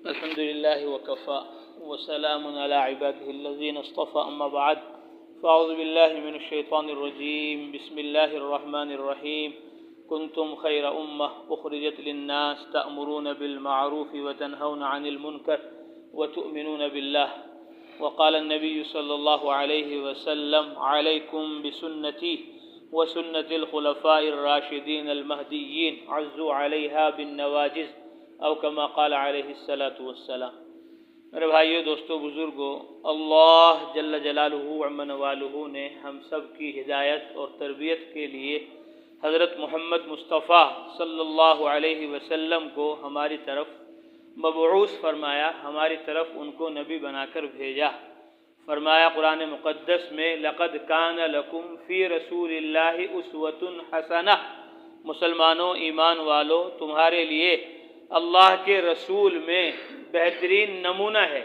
الحمد لله وكفى وسلام على عباده الذين اصطفى أما بعد فأعوذ بالله من الشيطان الرجيم بسم الله الرحمن الرحيم كنتم خير أمة أخرجت للناس تأمرون بالمعروف وتنهون عن المنكر وتؤمنون بالله وقال النبي صلى الله عليه وسلم عليكم بسنتي وسنة الخلفاء الراشدين المهديين عزوا عليها بالنواجذ او کما قال علیہ الصلاۃ والسلام۔ میرے بھائیو، دوستو، بزرگو، اللہ جل جلالہ وعم نوالہ نے ہم سب کی ہدایت اور تربیت کے لیے حضرت محمد مصطفیٰ صلی اللہ علیہ وسلم کو ہماری طرف مبعوث فرمایا، ہماری طرف ان کو نبی بنا کر بھیجا۔ فرمایا قرآن مقدس میں لقد کان لکم فی رسول اللہ اسوۃ حسنہ، مسلمانوں، ایمان والو، تمہارے لیے اللہ کے رسول میں بہترین نمونہ ہے۔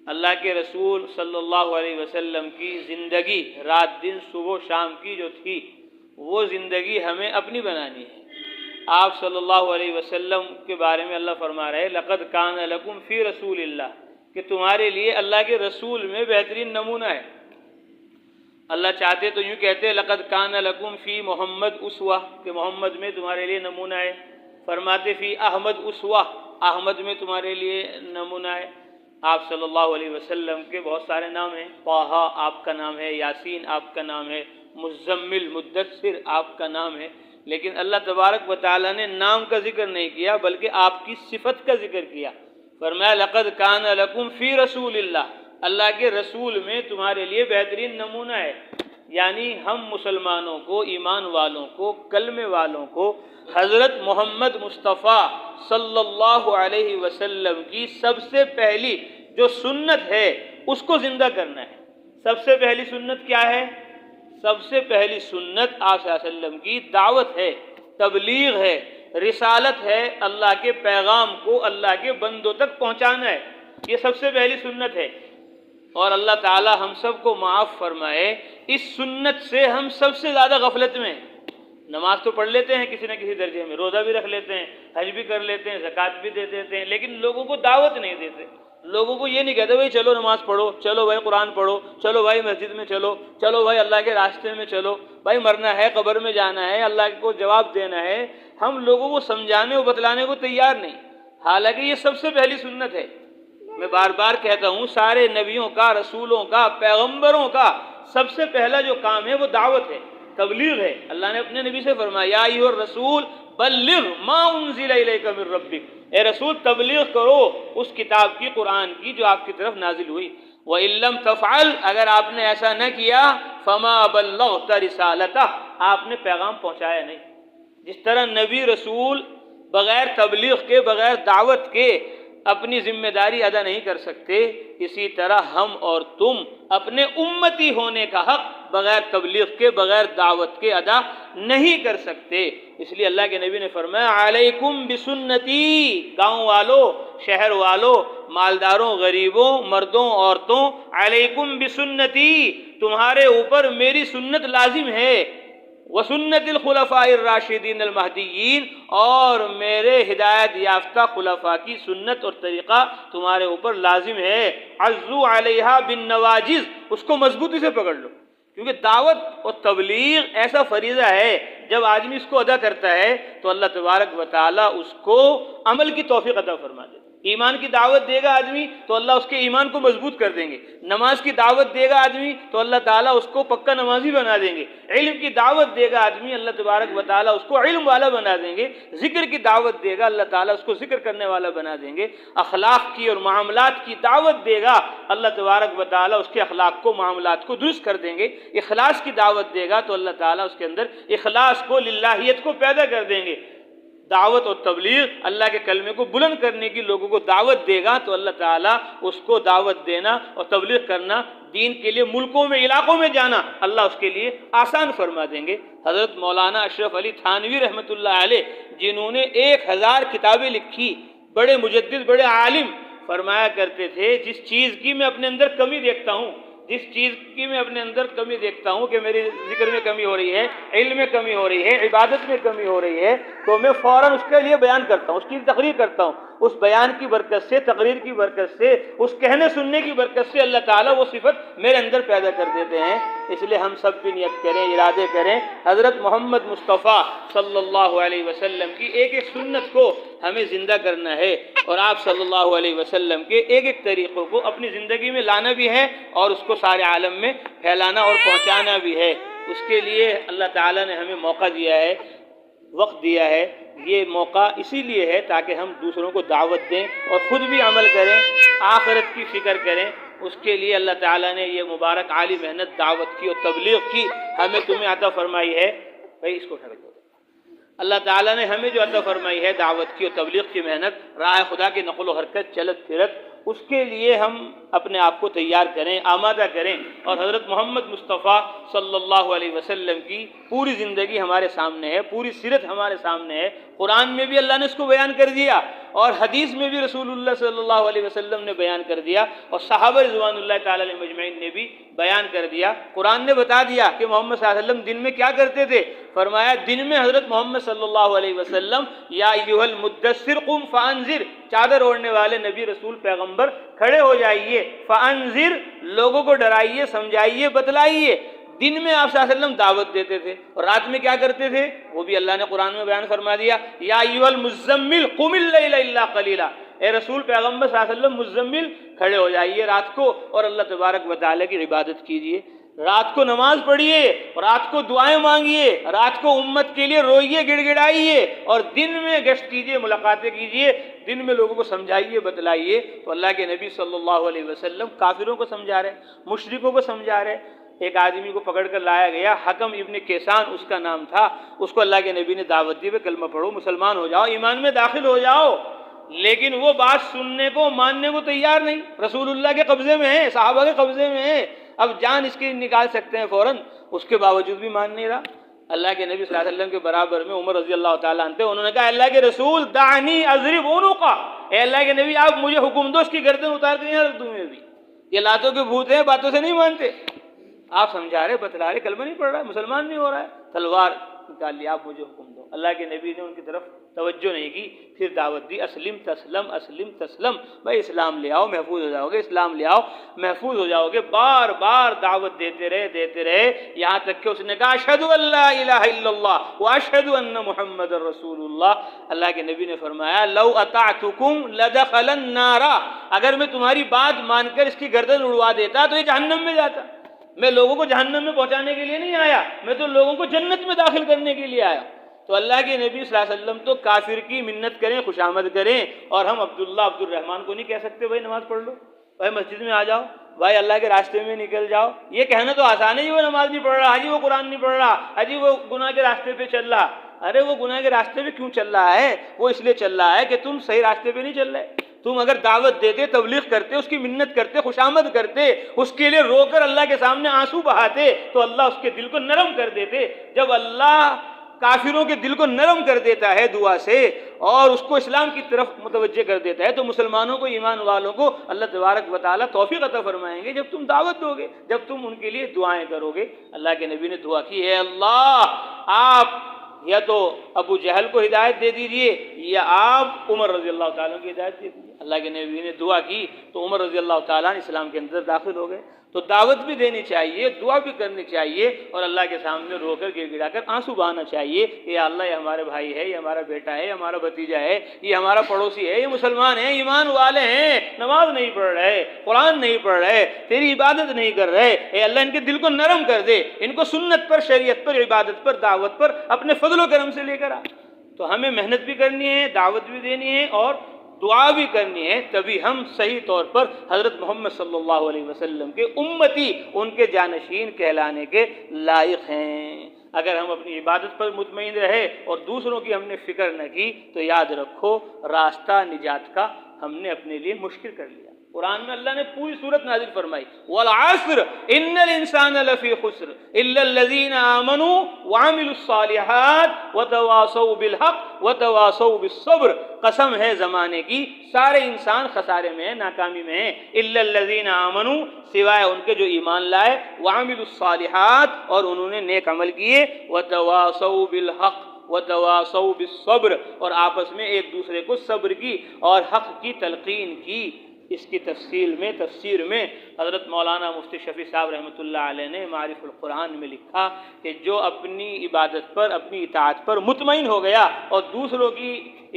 اللہ کے رسول صلی اللہ علیہ وسلم کی زندگی رات دن صبح و شام کی جو تھی، وہ زندگی ہمیں اپنی بنانی ہے۔ آپ صلی اللہ علیہ وسلم کے بارے میں اللہ فرما رہے لقد کان لکم فی رسول اللہ، کہ تمہارے لیے اللہ کے رسول میں بہترین نمونہ ہے۔ اللہ چاہتے تو یوں کہتے لقد کان لکم فی محمد اسوہ، کہ محمد میں تمہارے لیے نمونہ ہے۔ فرماتے فی احمد اسوہ، احمد میں تمہارے لیے نمونہ ہے۔ آپ صلی اللہ علیہ وسلم کے بہت سارے نام ہیں، طٰہٰ آپ کا نام ہے، یاسین آپ کا نام ہے، مزمل، مدثر آپ کا نام ہے، لیکن اللہ تبارک و تعالیٰ نے نام کا ذکر نہیں کیا بلکہ آپ کی صفت کا ذکر کیا۔ فرمایا لقد کان لکم فی رسول اللہ، اللہ کے رسول میں تمہارے لیے بہترین نمونہ ہے۔ یعنی ہم مسلمانوں کو، ایمان والوں کو، کلمے والوں کو حضرت محمد مصطفیٰ صلی اللہ علیہ وسلم کی سب سے پہلی جو سنت ہے اس کو زندہ کرنا ہے۔ سب سے پہلی سنت کیا ہے؟ سب سے پہلی سنت آپ صلی اللہ علیہ وسلم کی دعوت ہے، تبلیغ ہے، رسالت ہے، اللہ کے پیغام کو اللہ کے بندوں تک پہنچانا ہے۔ یہ سب سے پہلی سنت ہے، اور اللہ تعالی ہم سب کو معاف فرمائے، اس سنت سے ہم سب سے زیادہ غفلت میں ہیں۔ نماز تو پڑھ لیتے ہیں کسی نہ کسی درجے میں، روزہ بھی رکھ لیتے ہیں، حج بھی کر لیتے ہیں، زکوٰۃ بھی دے دیتے ہیں، لیکن لوگوں کو دعوت نہیں دیتے۔ لوگوں کو یہ نہیں کہتے بھائی چلو نماز پڑھو، چلو بھائی قرآن پڑھو، چلو بھائی مسجد میں چلو، چلو بھائی اللہ کے راستے میں چلو، بھائی مرنا ہے، قبر میں جانا ہے، اللہ کو جواب دینا ہے۔ ہم لوگوں کو سمجھانے اور بتلانے کو تیار نہیں، حالانکہ یہ سب سے پہلی سنت ہے۔ میں بار بار کہتا ہوں، سارے نبیوں کا، رسولوں کا، پیغمبروں کا سب سے پہلا جو کام ہے وہ دعوت ہے، تبلیغ ہے۔ اللہ نے اپنے نبی سے فرمایا یا ایھا الرسول بلغ ما انزل الیک من ربک، اے رسول تبلیغ کرو اس کتاب کی، قرآن کی، جو آپ کی طرف نازل ہوئی۔ وَإِن لَّمْ تَفْعَلْ، اگر آپ نے ایسا نہ کیا، فَمَا بَلَّغْتَ رِسَالَتَهُ، آپ نے پیغام پہنچایا نہیں۔ جس طرح نبی رسول بغیر تبلیغ کے، بغیر دعوت کے اپنی ذمہ داری ادا نہیں کر سکتے، اسی طرح ہم اور تم اپنے امتی ہونے کا حق بغیر تبلیغ کے، بغیر دعوت کے ادا نہیں کر سکتے۔ اس لیے اللہ کے نبی نے فرمایا علیکم بسنتی، گاؤں والوں، شہر والوں، مالداروں، غریبوں، مردوں، عورتوں، علیکم بسنتی، تمہارے اوپر میری سنت لازم ہے، وسنت الخلفاء الراشدین المہدیین، اور میرے ہدایت یافتہ خلفاء کی سنت اور طریقہ تمہارے اوپر لازم ہے۔ عضوا علیہا بالنواجذ، اس کو مضبوطی سے پکڑ لو، کیونکہ دعوت اور تبلیغ ایسا فریضہ ہے، جب آدمی اس کو ادا کرتا ہے تو اللہ تبارک و تعالیٰ اس کو عمل کی توفیق عطا فرما دے۔ ایمان کی دعوت دے گا آدمی تو اللہ اس کے ایمان کو مضبوط کر دیں گے، نماز کی دعوت دے گا آدمی تو اللہ تعالیٰ اس کو پکا نمازی بنا دیں گے، علم کی دعوت دے گا آدمی، اللہ تبارک و تعالیٰ اس کو علم والا بنا دیں گے، ذکر کی دعوت دے گا اللہ تعالیٰ اس کو ذکر کرنے والا بنا دیں گے، اخلاق کی اور معاملات کی دعوت دے گا اللہ تبارک و تعالیٰ اس کے اخلاق کو، معاملات کو درست کر دیں گے، اخلاص کی دعوت دے گا تو اللہ تعالیٰ اس کے اندر اخلاص کو، للہیت کو پیدا کر دیں گے۔ دعوت اور تبلیغ اللہ کے کلمے کو بلند کرنے کی لوگوں کو دعوت دے گا تو اللہ تعالیٰ اس کو دعوت دینا اور تبلیغ کرنا، دین کے لیے ملکوں میں، علاقوں میں جانا، اللہ اس کے لیے آسان فرما دیں گے۔ حضرت مولانا اشرف علی تھانوی رحمۃ اللہ علیہ، جنہوں نے 1000 کتابیں لکھی، بڑے مجدد، بڑے عالم، فرمایا کرتے تھے جس چیز کی میں اپنے اندر کمی دیکھتا ہوں، جس چیز کی میں اپنے اندر کمی دیکھتا ہوں کہ میری ذکر میں کمی ہو رہی ہے، علم میں کمی ہو رہی ہے، عبادت میں کمی ہو رہی ہے، تو میں فوراً اس کے لیے بیان کرتا ہوں، اس کی تقریر کرتا ہوں۔ اس بیان کی برکت سے، تقریر کی برکت سے، اس کہنے سننے کی برکت سے اللہ تعالیٰ وہ صفت میرے اندر پیدا کر دیتے ہیں۔ اس لیے ہم سب بھی نیت کریں، ارادے کریں، حضرت محمد مصطفیٰ صلی اللہ علیہ وسلم کی ایک ایک سنت کو ہمیں زندہ کرنا ہے، اور آپ صلی اللہ علیہ وسلم کے ایک ایک طریقوں کو اپنی زندگی میں لانا بھی ہے، اور اس کو سارے عالم میں پھیلانا اور پہنچانا بھی ہے۔ اس کے لیے اللہ تعالیٰ نے ہمیں موقع دیا ہے، وقت دیا ہے۔ یہ موقع اسی لیے ہے تاکہ ہم دوسروں کو دعوت دیں اور خود بھی عمل کریں، آخرت کی فکر کریں۔ اس کے لیے اللہ تعالیٰ نے یہ مبارک عالی محنت دعوت کی اور تبلیغ کی ہمیں تمہیں عطا فرمائی ہے۔ بھائی اس کو اٹھا دو۔ اللہ تعالیٰ نے ہمیں جو عطا فرمائی ہے دعوت کی اور تبلیغ کی محنت، راہ خدا کی نقل و حرکت، چلت پھرت، اس کے لیے ہم اپنے آپ کو تیار کریں، آمادہ کریں، اور حضرت محمد مصطفیٰ صلی اللہ علیہ وسلم کی پوری زندگی ہمارے سامنے ہے، پوری سیرت ہمارے سامنے ہے۔ قرآن میں بھی اللہ نے اس کو بیان کر دیا، اور حدیث میں بھی رسول اللہ صلی اللہ علیہ وسلم نے بیان کر دیا، اور صحابہ رضوان اللہ تعالی علیہ مجمعین نے بھی بیان کر دیا۔ قرآن نے بتا دیا کہ محمد صلی اللہ علیہ وسلم دن میں کیا کرتے تھے۔ فرمایا دن میں حضرت محمد صلی اللہ علیہ وسلم یا ایھا المدثر قم فانذر، چادر اوڑھنے والے نبی رسول پیغمبر کھڑے ہو جائیے، فانذر، لوگوں کو ڈرائیے، سمجھائیے، بتلائیے۔ دن میں آپ صلی اللہ علیہ وسلم دعوت دیتے تھے، اور رات میں کیا کرتے تھے وہ بھی اللہ نے قرآن میں بیان فرما دیا، یا ایھا المزمل قم اللیل الا قلیلا، اے رسول پیغمبر صلی اللہ علیہ وسلم مزمل کھڑے ہو جائیے رات کو اور اللہ تبارک و تعالیٰ کی عبادت کیجیے، رات کو نماز پڑھیے، رات کو دعائیں مانگیے، رات کو امت کے لیے روئیے، گڑ گڑائیے، اور دن میں گشت کیجیے، ملاقاتیں کیجیے، دن میں لوگوں کو سمجھائیے، بتلائیے۔ تو اللہ کے نبی صلی اللہ علیہ وسلم کافروں کو سمجھا رہے، مشرکوں کو سمجھا رہے۔ ایک آدمی کو پکڑ کر لایا گیا، حکم ابن کیسان اس کا نام تھا، اس کو اللہ کے نبی نے دعوت دی، کلمہ پڑھو، مسلمان ہو جاؤ، ایمان میں داخل ہو جاؤ، لیکن وہ بات سننے کو، ماننے کو تیار نہیں۔ رسول اللہ کے قبضے میں ہے، صحابہ کے قبضے میں ہے، اب جان اس کی نکال سکتے ہیں فوراً، اس کے باوجود بھی مان نہیں رہا۔ اللہ کے نبی صلی اللہ علیہ وسلم کے برابر میں عمر رضی اللہ تعالیٰ عنہ، انہوں نے کہا اللہ کے رسول دعنی اضرب عنقہ، اے اللہ کے نبی آپ مجھے حکم دو اس کی گردن اتار کر یہاں رکھ دوں میں بھی، یہ لاتوں کے بھوت ہیں، باتوں سے نہیں مانتے۔ آپ سمجھا رہے، بتلا رہے، کلمہ نہیں پڑھ رہا ہے، مسلمان نہیں ہو رہا ہے، تلوار نکال لی، آپ مجھے حکم دو۔ اللہ کے نبی نے ان کی طرف توجہ نہیں کی، پھر دعوت دی، اسلم تسلم، اسلم تسلم، بھائی اسلام لے آؤ محفوظ ہو جاؤ گے، اسلام لے آؤ محفوظ ہو جاؤ گے۔ بار بار دعوت دیتے رہے، یہاں تک کہ اس نے کہا اشہد ان لا الہ الا اللہ واشہد ان محمد رسول اللہ۔ اللہ کے نبی نے فرمایا لو اطعتکم لدخل النار، اگر میں تمہاری بات مان کر اس کی گردن اڑوا دیتا تو یہ جہنم میں جاتا۔ میں لوگوں کو جہنم میں پہنچانے کے لیے نہیں آیا، میں تو لوگوں کو جنت میں داخل کرنے کے لیے آیا۔ تو اللہ کے نبی صلی اللہ علیہ وسلم تو کافر کی منت کریں، خوشامد کریں، اور ہم عبداللہ عبد الرحمن کو نہیں کہہ سکتے بھائی نماز پڑھ لو، بھائی مسجد میں آ جاؤ، بھائی اللہ کے راستے میں نکل جاؤ۔ یہ کہنا تو آسان ہے، جی وہ نماز نہیں پڑھ رہا، حجی وہ قرآن نہیں پڑھ رہا، حجی وہ گناہ کے راستے پہ چل رہا۔ ارے وہ گناہ کے راستے پہ کیوں چل رہا ہے؟ وہ اس لیے چل رہا ہے کہ تم صحیح راستے پہ نہیں چل رہے۔ تم اگر دعوت دیتے، تبلیغ کرتے، اس کی منت کرتے، خوشامد کرتے، اس کے لیے رو کر اللہ کے سامنے آنسو بہاتے، تو اللہ اس کے دل کو نرم کر دیتے۔ جب اللہ کافروں کے دل کو نرم کر دیتا ہے دعا سے اور اس کو اسلام کی طرف متوجہ کر دیتا ہے، تو مسلمانوں کو، ایمان والوں کو اللہ تبارک و تعالیٰ توفیق عطا فرمائیں گے جب تم دعوت دو گے، جب تم ان کے لیے دعائیں کرو گے۔ اللہ کے نبی نے دعا کی، اے اللہ آپ یا تو ابو جہل کو ہدایت دے دیجئے یا آپ عمر رضی اللہ تعالیٰ کی ہدایت دے دیجئے۔ اللہ کے نبی نے دعا کی تو عمر رضی اللہ تعالیٰ اسلام کے اندر داخل ہو گئے۔ تو دعوت بھی دینی چاہیے، دعا بھی کرنی چاہیے، اور اللہ کے سامنے رو کر گڑ گڑا کر آنسو بہانا چاہیے کہ یا اللہ یہ ہمارے بھائی ہے، یہ ہمارا بیٹا ہے، یہ ہمارا بھتیجا ہے، یہ ہمارا پڑوسی ہے، یہ مسلمان ہیں، ایمان والے ہیں، نماز نہیں پڑھ رہے، قرآن نہیں پڑھ رہے، تیری عبادت نہیں کر رہے، اے اللہ ان کے دل کو نرم کر دے، ان کو سنت پر، شریعت پر، عبادت پر، دعوت پر اپنے فضل و کرم سے لے کر آ۔ تو ہمیں محنت بھی کرنی ہے، دعوت بھی دینی ہے اور دعا بھی کرنی ہے، تبھی ہم صحیح طور پر حضرت محمد صلی اللہ علیہ وسلم کے امتی، ان کے جانشین کہلانے کے لائق ہیں۔ اگر ہم اپنی عبادت پر مطمئن رہے اور دوسروں کی ہم نے فکر نہ کی تو یاد رکھو راستہ نجات کا ہم نے اپنے لیے مشکل کر لیا۔ قرآن میں اللہ نے پوری سورت نازل فرمائی، والعصر ان الانسان لفی خسر الا الذین آمنوا وعملوا الصالحات وتواصوا بالحق وتواصوا بالصبر، قسم ہے زمانے کی سارے انسان خسارے میں ہیں، ناکامی میں ہیں، الا الذین آمنوا، سوائے ان کے جو ایمان لائے، وعملوا الصالحات، اور انہوں نے نیک عمل کیے، وتواصوا بالحق وتواصوا بالصبر، اور آپس میں ایک دوسرے کو صبر کی اور حق کی تلقین کی۔ اس کی تفسیر میں حضرت مولانا مفتی شفیع صاحب رحمۃ اللہ علیہ نے معارف القرآن میں لکھا کہ جو اپنی عبادت پر، اپنی اطاعت پر مطمئن ہو گیا اور دوسروں کی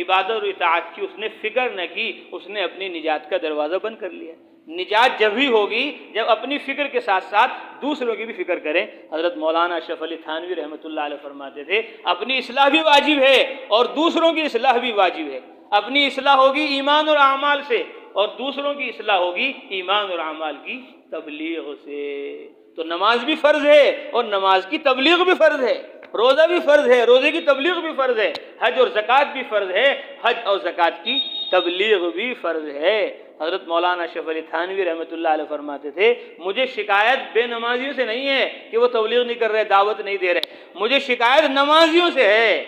عبادت اور اطاعت کی اس نے فکر نہ کی، اس نے اپنی نجات کا دروازہ بند کر لیا۔ نجات جب ہی ہوگی جب اپنی فکر کے ساتھ ساتھ دوسروں کی بھی فکر کریں۔ حضرت مولانا اشرف علی تھانوی رحمۃ اللہ علیہ فرماتے تھے اپنی اصلاح بھی واجب ہے اور دوسروں کی اصلاح بھی واجب ہے۔ اپنی اصلاح ہوگی ایمان اور اعمال سے، اور دوسروں کی اصلاح ہوگی ایمان اور اعمال کی تبلیغ سے۔ تو نماز بھی فرض ہے اور نماز کی تبلیغ بھی فرض ہے، روزہ بھی فرض ہے، روزے کی تبلیغ بھی فرض ہے، حج اور زکوٰۃ بھی فرض ہے، حج اور زکوٰۃ کی تبلیغ بھی فرض ہے۔ حضرت مولانا اشرف علی تھانوی رحمۃ اللہ علیہ فرماتے تھے مجھے شکایت بے نمازیوں سے نہیں ہے کہ وہ تبلیغ نہیں کر رہے، دعوت نہیں دے رہے، مجھے شکایت نمازیوں سے ہے۔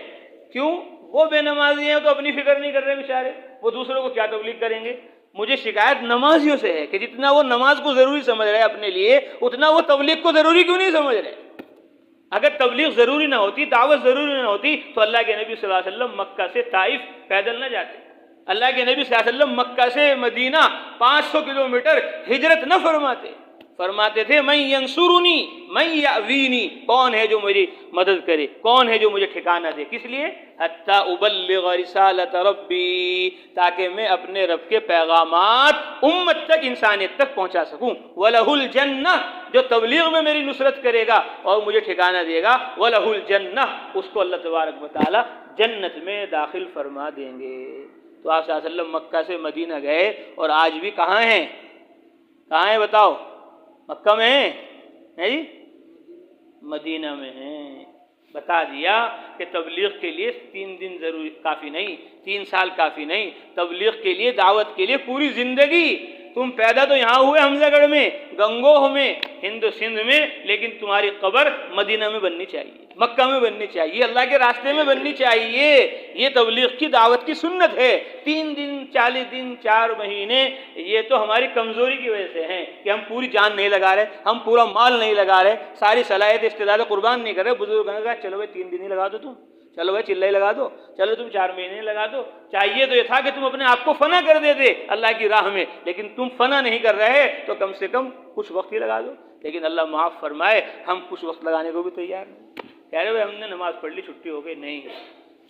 کیوں؟ وہ بے نمازی ہیں تو اپنی فکر نہیں کر رہے بیچارے، وہ دوسروں کو کیا تبلیغ کریں گے۔ مجھے شکایت نمازیوں سے ہے کہ جتنا وہ نماز کو ضروری سمجھ رہے اپنے لیے، اتنا وہ تبلیغ کو ضروری کیوں نہیں سمجھ رہے۔ اگر تبلیغ ضروری نہ ہوتی، دعوت ضروری نہ ہوتی تو اللہ کے نبی صلی اللہ علیہ وسلم مکہ سے طائف پیدل نہ جاتے، اللہ کے نبی صلی اللہ علیہ وسلم مکہ سے مدینہ 500 کلومیٹر ہجرت نہ فرماتے۔ فرماتے تھے من ینصرنی من یأوینی، کون ہے جو میری مدد کرے، کون ہے جو مجھے ٹھکانہ دے، کس لیے؟ حتی ابلغ رسالت ربی، تاکہ میں اپنے رب کے پیغامات امت تک، انسانیت تک پہنچا سکوں۔ وَلَهُ الْجَنَّةُ، جو تبلیغ میں میری نصرت کرے گا اور مجھے ٹھکانہ دے گا، وَلَهُ الْجَنَّةُ، اس کو اللہ تبارک و تعالی جنت میں داخل فرما دیں گے۔ تو آپ صلی اللہ علیہ وسلم مکہ سے مدینہ گئے اور آج بھی کہاں ہیں؟ کہاں ہیں بتاؤ؟ مکہ میں ہیں جی؟ مدینہ میں ہیں۔ بتا دیا کہ تبلیغ کے لیے 3 دن ضروری کافی نہیں، 3 سال کافی نہیں، تبلیغ کے لیے، دعوت کے لیے پوری زندگی۔ تم پیدا تو یہاں ہوئے حمزہ گڑھ میں، گنگوہ میں، ہند و سندھ میں، لیکن تمہاری قبر مدینہ میں بننی چاہیے، مکہ میں بننی چاہیے، اللہ کے راستے میں بننی چاہیے۔ یہ تبلیغ کی دعوت کی سنت ہے۔ 3 دن، 40 دن، 4 مہینے، یہ تو ہماری کمزوری کی وجہ سے ہیں کہ ہم پوری جان نہیں لگا رہے، ہم پورا مال نہیں لگا رہے، ساری صلاحیت استعداد قربان نہیں کر رہے۔ بزرگ نے کہا چلو بھائی 3 دن ہی لگا دو، تم چلو بھائی چلہ ہی لگا دو، چلو تم 4 مہینے لگا دو۔ چاہیے تو یہ تھا کہ تم اپنے آپ کو فنا کر دیتے اللہ کی راہ میں، لیکن تم فنا نہیں کر رہے تو کم سے کم کچھ وقت ہی لگا دو۔ لیکن اللہ معاف فرمائے، ہم کچھ وقت لگانے کو بھی تیار نہیں۔ کہہ رہے ہم نے نماز پڑھ لی، چھٹی ہو گئی، نہیں،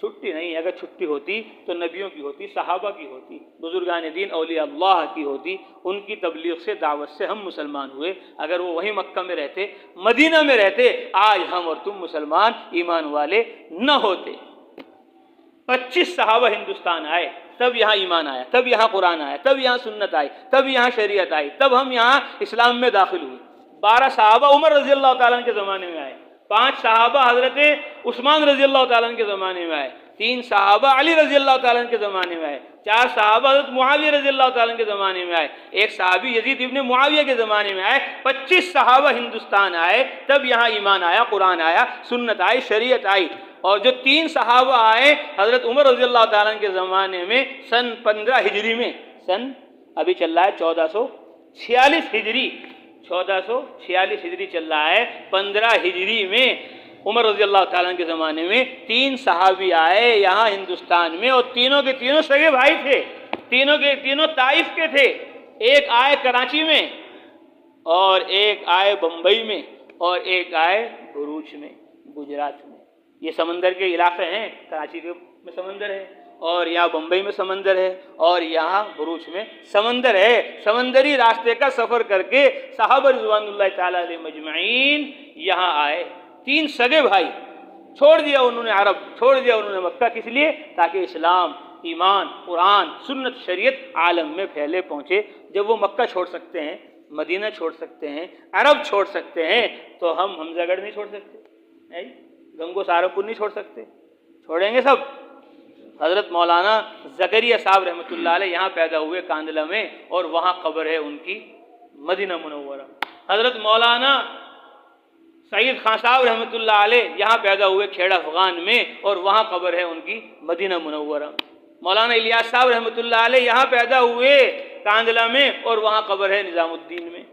چھٹی نہیں۔ اگر چھٹی ہوتی تو نبیوں کی ہوتی، صحابہ کی ہوتی، بزرگان دین اولیاء اللہ کی ہوتی، ان کی تبلیغ سے، دعوت سے ہم مسلمان ہوئے۔ اگر وہ وہیں مکہ میں رہتے، مدینہ میں رہتے، آج ہم اور تم مسلمان ایمان والے نہ ہوتے۔ 25 صحابہ ہندوستان آئے، تب یہاں ایمان آیا، تب یہاں قرآن آیا، تب یہاں سنت آئی، تب یہاں شریعت آئی، تب ہم یہاں اسلام میں داخل ہوئے۔ 12 صحابہ عمر رضی اللہ تعالیٰ عنہ کے زمانے میں آئے، 5 صحابہ حضرت عثمان رضی اللہ تعالیٰ عنہ کے زمانے میں آئے، 3 صحابہ علی رضی اللہ تعالیٰ عنہ کے زمانے میں آئے، 4 صحابہ حضرت معاویہ رضی اللہ تعالیٰ عنہ کے زمانے میں آئے، 1 صحابی یزید ابن معاویہ کے زمانے میں آئے۔ 25 صحابہ ہندوستان آئے، تب یہاں ایمان آیا، قرآن آیا، سنت آئی، شریعت آئی۔ اور جو 3 صحابہ آئے حضرت عمر رضی اللہ تعالیٰ عنہ کے زمانے میں سن 15 ہجری میں، سن ابھی چل رہا ہے 1446 ہجری، 1446 ہجری چل رہا ہے، 15 ہجری میں عمر رضی اللہ تعالیٰ عنہ کے زمانے میں 3 صحابی آئے یہاں ہندوستان میں، اور تینوں کے تینوں سگے بھائی تھے، تینوں کے تینوں طائف کے تھے۔ ایک آئے کراچی میں، اور ایک آئے بمبئی میں، اور ایک آئے بھروچ میں، گجرات میں۔ یہ سمندر کے علاقے ہیں، کراچی میں سمندر ہے، اور یہاں بمبئی میں سمندر ہے، اور یہاں بھروچ میں سمندر ہے۔ سمندری راستے کا سفر کر کے صحابہ رضوان اللہ تعالیٰ علیہ مجمعین یہاں آئے، 3 سگے بھائی۔ چھوڑ دیا انہوں نے عرب، چھوڑ دیا انہوں نے مکہ، کس لیے؟ تاکہ اسلام، ایمان، قرآن، سنت، شریعت عالم میں پھیلے، پہنچے۔ جب وہ مکہ چھوڑ سکتے ہیں، مدینہ چھوڑ سکتے ہیں، عرب چھوڑ سکتے ہیں، تو ہم حمزہ گڑھ نہیں چھوڑ سکتے، گنگو سہارنپور نہیں چھوڑ سکتے؟ چھوڑیں گے سب؟ حضرت مولانا زکریا صاحب رحمۃ اللہ علیہ یہاں پیدا ہوئے کاندلہ میں، اور وہاں قبر ہے ان کی مدینہ منورہ۔ حضرت مولانا سعید خان صاحب رحمۃ اللہ علیہ یہاں پیدا ہوئے کھیڑا افغان میں، اور وہاں قبر ہے ان کی مدینہ منورہ۔ مولانا الیاس صاحب رحمۃ اللہ علیہ یہاں پیدا ہوئے کاندلہ میں، اور وہاں قبر ہے نظام الدین میں۔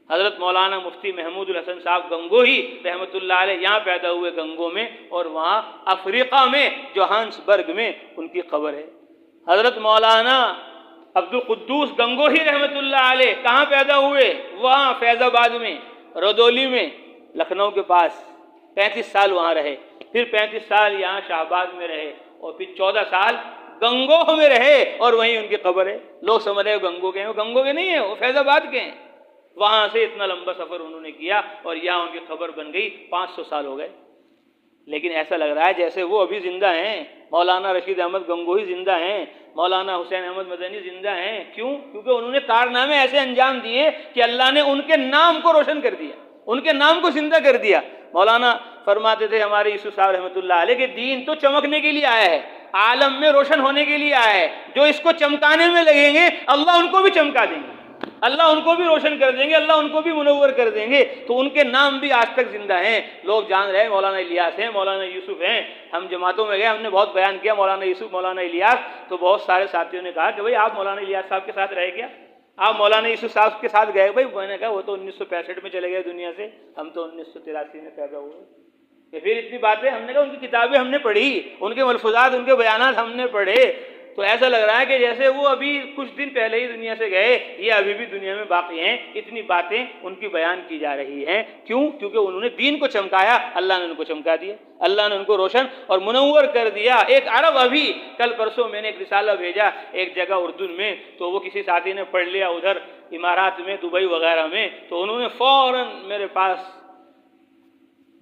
حضرت مولانا مفتی محمود الحسن صاحب گنگوہی رحمۃ اللہ علیہ یہاں پیدا ہوئے گنگو میں، اور وہاں افریقہ میں جوہانسبرگ میں ان کی قبر ہے۔ حضرت مولانا عبد القدوس گنگوہی رحمۃ اللہ علیہ کہاں پیدا ہوئے؟ وہاں فیض آباد میں، ردولی میں، لکھنؤ کے پاس 35 سال وہاں رہے، پھر 35 سال یہاں شاہباز میں رہے، اور پھر 14 سال گنگوہ میں رہے، اور وہیں ان کی قبر ہے۔ لوگ سمجھ رہے گنگو کے ہیں، وہ گنگو کے نہیں ہیں، وہ فیض آباد کے ہیں۔ وہاں سے اتنا لمبا سفر انہوں نے کیا، اور یہاں ان کی قبر بن گئی، 500 سال ہو گئے۔ لیکن ایسا لگ رہا ہے جیسے وہ ابھی زندہ ہیں۔ مولانا رشید احمد گنگوہی زندہ ہیں، مولانا حسین احمد مدنی زندہ ہیں۔ کیوں؟ کیونکہ انہوں نے کارنامے ایسے انجام دیے کہ اللہ نے ان کے نام کو روشن کر دیا، ان کے نام کو زندہ کر دیا۔ مولانا فرماتے تھے ہمارے یوسف صاحب رحمۃ اللہ علیہ کہ دین تو چمکنے کے لیے آیا ہے، عالم میں روشن ہونے کے لیے آیا ہے، جو اس کو چمکانے میں لگیں گے اللہ ان کو بھی چمکا دیں گے، اللہ ان کو بھی روشن کر دیں گے، اللہ ان کو بھی منور کر دیں گے۔ تو ان کے نام بھی آج تک زندہ ہیں، لوگ جان رہے ہیں۔ مولانا الیاس ہیں، مولانا یوسف ہیں۔ ہم جماعتوں میں گئے، ہم نے بہت بیان کیا مولانا یوسف، مولانا الیاس، تو بہت سارے ساتھیوں نے کہا کہ بھئی آپ مولانا الیاس صاحب کے ساتھ رہے کیا؟ آپ مولانا یوسف صاحب کے ساتھ گئے؟ بھائی میں نے کہا وہ تو 1965 میں چلے گئے دنیا سے، ہم تو 1983 میں پیدا ہوئے۔ کہ پھر اتنی باتیں، ہم نے کہا ان کی کتابیں ہم نے پڑھی، ان کے ملفوظات، ان کے بیانات ہم نے پڑھے، تو ایسا لگ رہا ہے کہ جیسے وہ ابھی کچھ دن پہلے ہی دنیا سے گئے، یہ ابھی بھی دنیا میں باقی ہیں۔ اتنی باتیں ان کی بیان کی جا رہی ہیں، کیوں؟ کیونکہ انہوں نے دین کو چمکایا، اللہ نے ان کو چمکا دیا، اللہ نے ان کو روشن اور منور کر دیا۔ ایک عرب ابھی کل پرسوں میں نے ایک رسالہ بھیجا ایک جگہ اردو میں، تو وہ کسی ساتھی نے پڑھ لیا ادھر امارات میں، دبئی وغیرہ میں، تو انہوں نے فوراً میرے پاس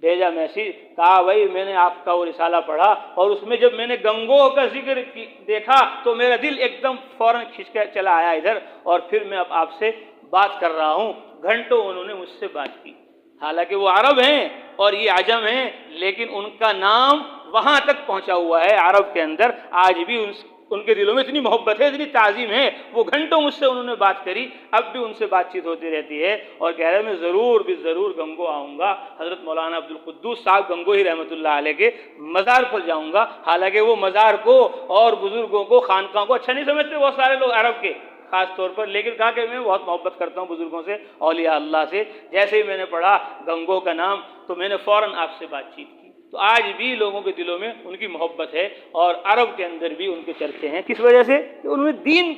بھیجا میسیج، کہا بھائی میں نے آپ کا وہ رسالہ پڑھا، اور اس میں جب میں نے گنگو کا ذکر دیکھا تو میرا دل ایک دم فوراً کھنچ کر چلا آیا ادھر، اور پھر میں اب آپ سے بات کر رہا ہوں۔ گھنٹوں انہوں نے مجھ سے بات کی، حالانکہ وہ عرب ہیں اور یہ عجم ہیں، لیکن ان کا نام وہاں تک پہنچا ہوا ہے عرب کے اندر، آج بھی ان کے دلوں میں اتنی محبت ہے، اتنی تعظیم ہے۔ وہ گھنٹوں مجھ سے انہوں نے بات کری، اب بھی ان سے بات چیت ہوتی رہتی ہے، اور کہہ رہے میں ضرور بھی ضرور گنگو آؤں گا، حضرت مولانا عبد القدوس صاحب گنگوہی رحمۃ اللہ علیہ کے مزار پر جاؤں گا۔ حالانکہ وہ مزار کو اور بزرگوں کو، خانقاہ کو اچھا نہیں سمجھتے بہت سارے لوگ عرب کے خاص طور پر، لیکن کہا کہ میں بہت محبت کرتا ہوں بزرگوں سے، اولیاء اللہ سے۔ جیسے ہی میں نے پڑھا گنگو کا نام تو میں نے فوراً آپ سے بات چیت کی۔ تو آج بھی لوگوں کے دلوں میں ان کی محبت ہے، اور عرب کے اندر بھی ان کے چرچے ہیں۔ کس وجہ سے؟ کہ انہوں نے دین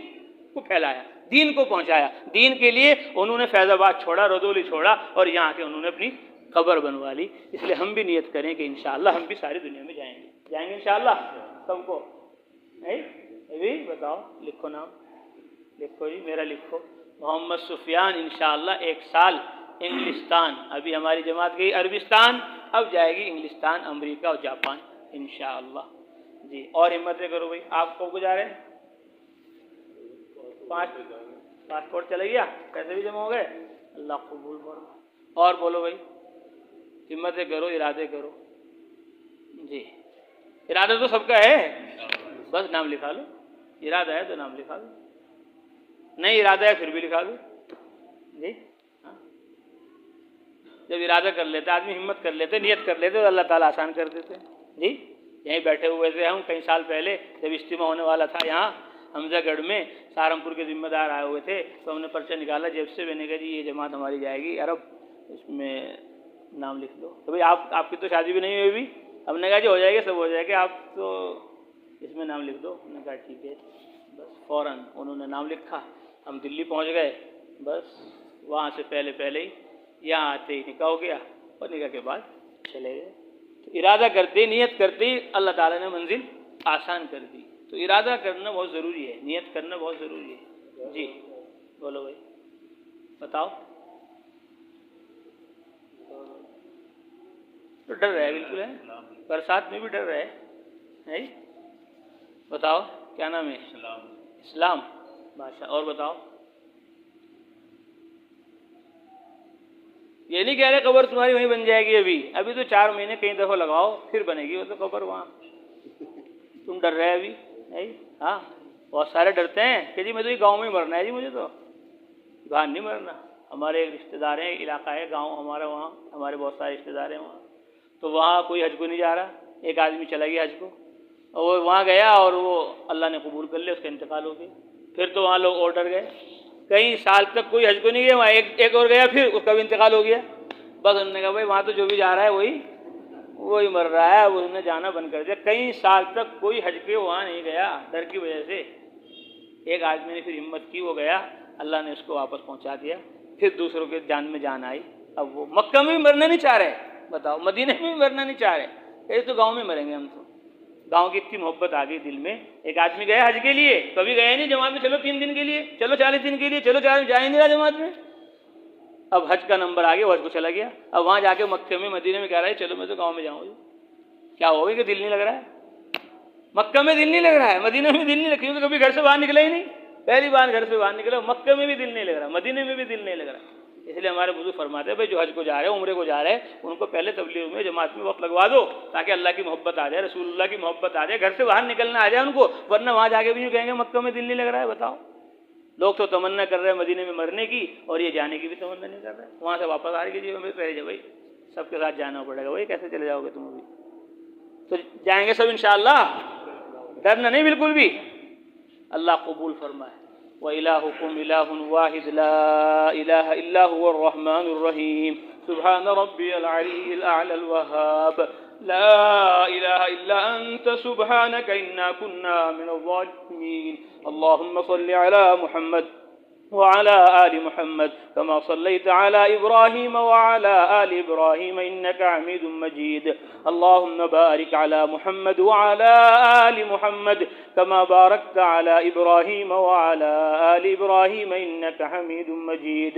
کو پھیلایا، دین کو پہنچایا، دین کے لیے انہوں نے فیض آباد چھوڑا، ردولی چھوڑا، اور یہاں کے انہوں نے اپنی قبر بنوا لی۔ اس لیے ہم بھی نیت کریں کہ انشاءاللہ ہم بھی ساری دنیا میں جائیں گے انشاءاللہ سب کو۔ نہیں بتاؤ، لکھو نام، لکھو جی، میرا لکھو، محمد سفیان انشاءاللہ 1 سال انگلستان، ابھی ہماری جماعت گئی عربستان، اب جائے گی انگلستان، امریکہ اور جاپان انشاءاللہ جی۔ اور ہمتیں کرو بھائی، آپ کو جا رہے ہیں؟ 5 پاسپورٹ چلے گیا، پیسے بھی جمع ہو گئے، اللہ قبول کرو۔ اور بولو بھائی، ہمتیں کرو، ارادے کرو جی۔ ارادہ تو سب کا ہے، بس نام لکھا لو، ارادہ ہے تو نام لکھا لو، نہیں ارادہ ہے پھر بھی لکھا دو جی۔ جب ارادہ کر لیتے آدمی، ہمت کر لیتے، نیت کر لیتے تو اللہ تعالیٰ آسان کر دیتے جی۔ یہیں بیٹھے ہوئے تھے ہم کئی سال پہلے، جب اجتماع ہونے والا تھا یہاں حمزہ گڑھ میں، سہارنپور کے ذمہ دار آئے ہوئے تھے، تو ہم نے پرچہ نکالا جیب سے، میں نے کہا جی یہ جماعت ہماری جائے گی عرب، اس میں نام لکھ دو۔ تو بھائی آپ کی تو شادی بھی نہیں ہوئی ابھی، ہم نے کہا جی ہو جائے گا، سب ہو جائے گا، آپ تو اس میں نام لکھ دو۔ ہم نے کہا ٹھیک ہے، بس فوراً انہوں نے نام لکھا، ہم دلی پہنچ گئے، بس وہاں سے پہلے ہی یہاں آتے ہی نکاح ہو گیا، اور نکاح کے بعد چلے گئے۔ تو ارادہ کرتے، نیت کرتے اللہ تعالیٰ نے منزل آسان کر دی۔ تو ارادہ کرنا بہت ضروری ہے، نیت کرنا بہت ضروری ہے جی۔ بولو بھائی، بتاؤ۔ تو ڈر رہے بالکل ہے، برسات میں بھی ڈر رہے ہے، بتاؤ کیا نام ہے؟ اسلام بادشاہ۔ اور بتاؤ، یہ نہیں کہہ رہے قبر تمہاری وہیں بن جائے گی، ابھی تو 4 مہینے کئی دفعہ لگاؤ پھر بنے گی وہ تو قبر وہاں، تم ڈر رہے ابھی۔ ہاں بہت سارے ڈرتے ہیں کہ جی میں تو یہ گاؤں میں ہی مرنا ہے، جی مجھے تو باہر نہیں مرنا۔ ہمارے ایک رشتہ دار ہیں، علاقہ ہے گاؤں ہمارا، وہاں ہمارے بہت سارے رشتہ دار ہیں وہاں، تو وہاں کوئی حج کو نہیں جا رہا، ایک آدمی چلا گیا حج کو، اور وہ وہاں گیا اور وہ اللہ نے قبول کر لیا، اس کا انتقال ہو گیا۔ پھر تو وہاں لوگ اور ڈر گئے، کئی سال تک کوئی حج کو نہیں گیا، وہاں ایک اور گیا، پھر اس کا بھی انتقال ہو گیا۔ بس انہوں نے کہا بھائی وہاں تو جو بھی جا رہا ہے وہی مر رہا ہے، وہ انہوں نے جانا بند کر دیا۔ کئی سال تک کوئی حج پہ وہاں نہیں گیا ڈر کی وجہ سے۔ ایک آدمی نے پھر ہمت کی، وہ گیا، اللہ نے اس کو واپس پہنچا دیا، پھر دوسروں کے جان میں جان آئی۔ اب وہ مکہ میں بھی مرنا نہیں چاہ رہے، بتاؤ، مدینہ میں بھی مرنا نہیں چاہ رہے، یہ تو گاؤں میں مریں گے ہم تو۔ گاؤں کی اتنی محبت آ گئی دل میں۔ ایک آدمی گیا حج کے لیے، کبھی گیا نہیں جماعت میں، چلو 3 دن کے لیے، چلو 40 دن کے لیے، چلو 40 جا ہی نہیں رہا جماعت میں۔ اب حج کا نمبر آ گیا، وہ حج کو چلا گیا، اب وہاں جا کے مکہ میں مدینہ میں کہہ رہا ہے چلو میں تو گاؤں میں جاؤں گی۔ کیا ہوگا کہ دل نہیں لگ رہا ہے؟ مکہ میں دل نہیں لگ رہا ہے، مدینہ میں دل نہیں لگ، کیونکہ کبھی گھر سے باہر نکلا ہی نہیں، پہلی بار گھر سے باہر نکلا۔ مکہ میں بھی دل نہیں لگ رہا، مدینہ میں بھی دل نہیں لگ رہا۔ اس لیے ہمارے بزرگ فرماتے ہیں بھائی جو حج کو جا رہے ہیں، عمرے کو جا رہے ہیں، ان کو پہلے تبلیغ میں جماعت میں وقت لگوا دو، تاکہ اللہ کی محبت آ جائے، رسول اللہ کی محبت آ جائے، گھر سے باہر نکلنا آ جائے ان کو، ورنہ وہاں جا کے بھی جو کہیں گے مکہ میں دل نہیں لگ رہا ہے۔ بتاؤ، لوگ تو تمنا کر رہے ہیں مدینے میں مرنے کی، اور یہ جانے کی بھی تمنا نہیں کر رہے، وہاں سے واپس آ رہے کہ پہلے بھائی سب کے ساتھ جانا پڑے گا، بھائی کیسے چلے جاؤ گے تم ابھی؟ تو جائیں گے سب انشاءاللہ، ڈرنا نہیں بالکل بھی۔ اللہ قبول فرمائے۔ وَإِلَٰهُكُمْ إِلَٰهٌ وَاحِدٌ لَا إِلَٰهَ إِلَّا هُوَ الرَّحْمَٰنُ الرَّحِيمُ سُبْحَانَ رَبِّيَ الْعَلِيِّ الْأَعْلَى الْوَهَّابُ لَا إِلَٰهَ إِلَّا أَنتَ سُبْحَانَكَ إِنَّا كُنَّا مِنَ الظَّالِمِينَ اللهم صل على محمد وعلى آل محمد كما صليت على إبراهيم وعلى آل إبراهيم إنك حميد مجيد اللهم بارك على محمد وعلى آل محمد كما باركت على إبراهيم وعلى آل إبراهيم إنك حميد مجيد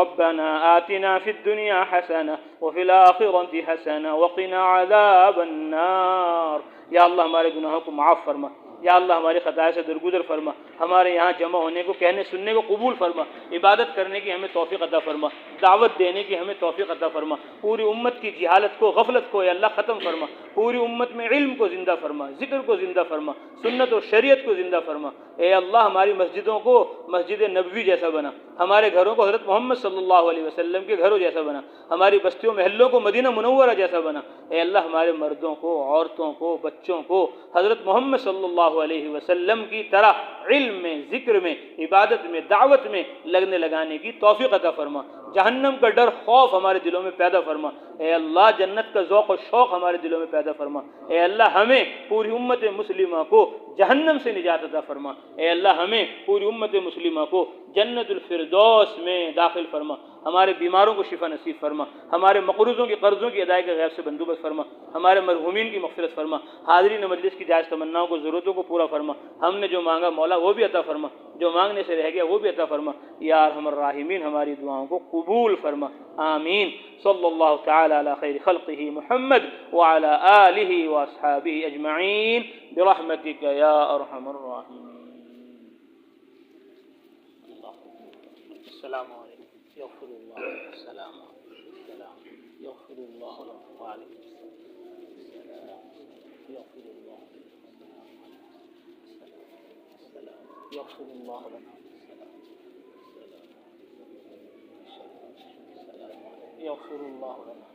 ربنا آتنا في الدنيا حسنة وفي الآخرة حسنة وقنا عذاب النار۔ یا اللہ ہمارے گناہوں کو معاف فرما، یا اللہ ہماری خطائیں سے درگزر فرما، ہمارے یہاں جمع ہونے کو، کہنے سننے کو قبول فرما، عبادت کرنے کی ہمیں توفیق عطا فرما، دعوت دینے کی ہمیں توفیق عطا فرما، پوری امت کی جہالت کو، غفلت کو یا اللہ ختم فرما، پوری امت میں علم کو زندہ فرما، ذکر کو زندہ فرما، سنت و شریعت کو زندہ فرما۔ اے اللہ ہماری مسجدوں کو مسجد نبوی جیسا بنا، ہمارے گھروں کو حضرت محمد صلی اللہ علیہ وسلم کے گھروں جیسا بنا، ہماری بستیوں محلوں کو مدینہ منورہ جیسا بنا۔ اے اللہ ہمارے مردوں کو، عورتوں کو، بچوں کو حضرت محمد صلی اللہ علیہ وسلم کی طرح علم میں، ذکر میں، عبادت میں، دعوت میں لگانے کی توفیق عطا فرما۔ جہنم کا ڈر، خوف ہمارے دلوں میں پیدا فرما۔ اے اللہ جنت کا ذوق و شوق ہمارے دلوں میں پیدا فرما۔ اے اللہ ہمیں پوری امت مسلمہ کو جہنم سے نجات عطا فرما۔ اے اللہ ہمیں پوری امت مسلمہ کو جنت الفردوس میں داخل فرما۔ ہمارے بیماروں کو شفا نصیب فرما، ہمارے مقروضوں کی قرضوں کی ادائیگی غیب سے بندوبست فرما، ہمارے مرحومین کی مغفرت فرما، حاضرین مجلس کی جائز تمناؤں کو، ضرورتوں کو پورا فرما۔ ہم نے جو مانگا مولا وہ بھی عطا فرما، جو مانگنے سے رہ گیا وہ بھی عطا فرما۔ یا ارحم الراحمین ہماری دعاؤں کو قبول فرما، آمین۔ صلی اللہ تعالی علی خیر خلقہ محمد وعلی آلہ واصحابہ اجمعین برحمتک یا ارحم الراحمین۔ السلام علیکم، یغفر اللہ، السلام السلام، یغفر اللہ لکم وعلیکم السلام، یغفر اللہ، السلام، یغفر اللہ لکم، السلام، یغفر اللہ لنا،